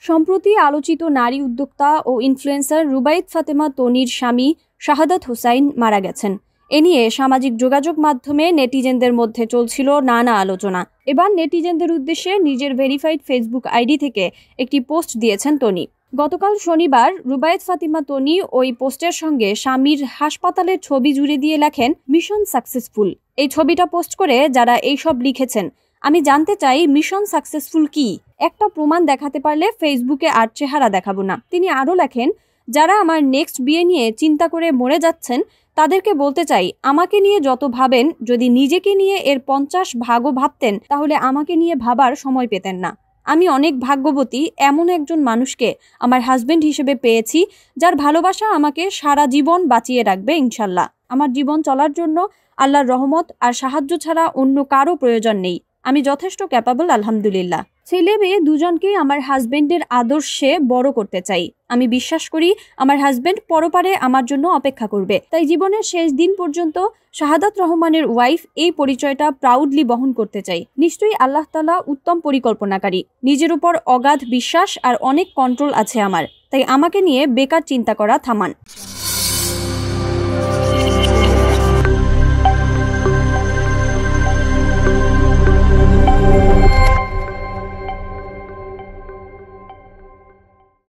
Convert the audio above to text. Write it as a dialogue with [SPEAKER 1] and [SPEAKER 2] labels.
[SPEAKER 1] সম্প্রতি আলোচিত নারী উদ্যোক্তা ও ইনফ্লুয়েন্সার রুবাইত ফাতেমা তনির স্বামী শাহাদাত হোসাইন মারা গেছেন। এ নিয়ে সামাজিক যোগাযোগ মাধ্যমে নেটিজেনদের মধ্যে চলছিল নানা আলোচনা। এবার নেটিজেনদের উদ্দেশ্যে নিজের ভেরিফাইড ফেসবুক আইডি থেকে একটি পোস্ট দিয়েছেন তনি। গতকাল শনিবার রুবাইত ফাতিমা তনি ওই পোস্টের সঙ্গে স্বামীর হাসপাতালের ছবি জুড়ে দিয়ে লেখেন, মিশন সাকসেসফুল। এই ছবিটা পোস্ট করে যারা এইসব লিখেছেন, আমি জানতে চাই মিশন সাকসেসফুল কি? একটা প্রমাণ দেখাতে পারলে ফেসবুকে আর চেহারা দেখাবো না। তিনি আরও লেখেন, যারা আমার নেক্সট বিয়ে নিয়ে চিন্তা করে মরে যাচ্ছেন তাদেরকে বলতে চাই, আমাকে নিয়ে যত ভাবেন, যদি নিজেকে নিয়ে এর 50 ভাগও ভাবতেন তাহলে আমাকে নিয়ে ভাবার সময় পেতেন না। আমি অনেক ভাগ্যবতী, এমন একজন মানুষকে আমার হাজবেন্ড হিসেবে পেয়েছি যার ভালোবাসা আমাকে সারা জীবন বাঁচিয়ে রাখবে ইনশাল্লাহ। আমার জীবন চলার জন্য আল্লাহর রহমত আর সাহায্য ছাড়া অন্য কারো প্রয়োজন নেই। আমি যথেষ্ট ক্যাপাবল, আলহামদুলিল্লাহ। ছেলে মেয়ে দুজনকেই আমার হাজবেন্ডের আদর্শে বড় করতে চাই। আমি বিশ্বাস করি আমার হাজবেন্ড পরপারে আমার জন্য অপেক্ষা করবে। তাই জীবনের শেষ দিন পর্যন্ত শাহাদাত রহমানের ওয়াইফ এই পরিচয়টা প্রাউডলি বহন করতে চাই। নিশ্চয়ই আল্লাহ তাআলা উত্তম পরিকল্পনাকারী। নিজের উপর অগাধ বিশ্বাস আর অনেক কন্ট্রোল আছে আমার। তাই আমাকে নিয়ে বেকার চিন্তা করা থামান।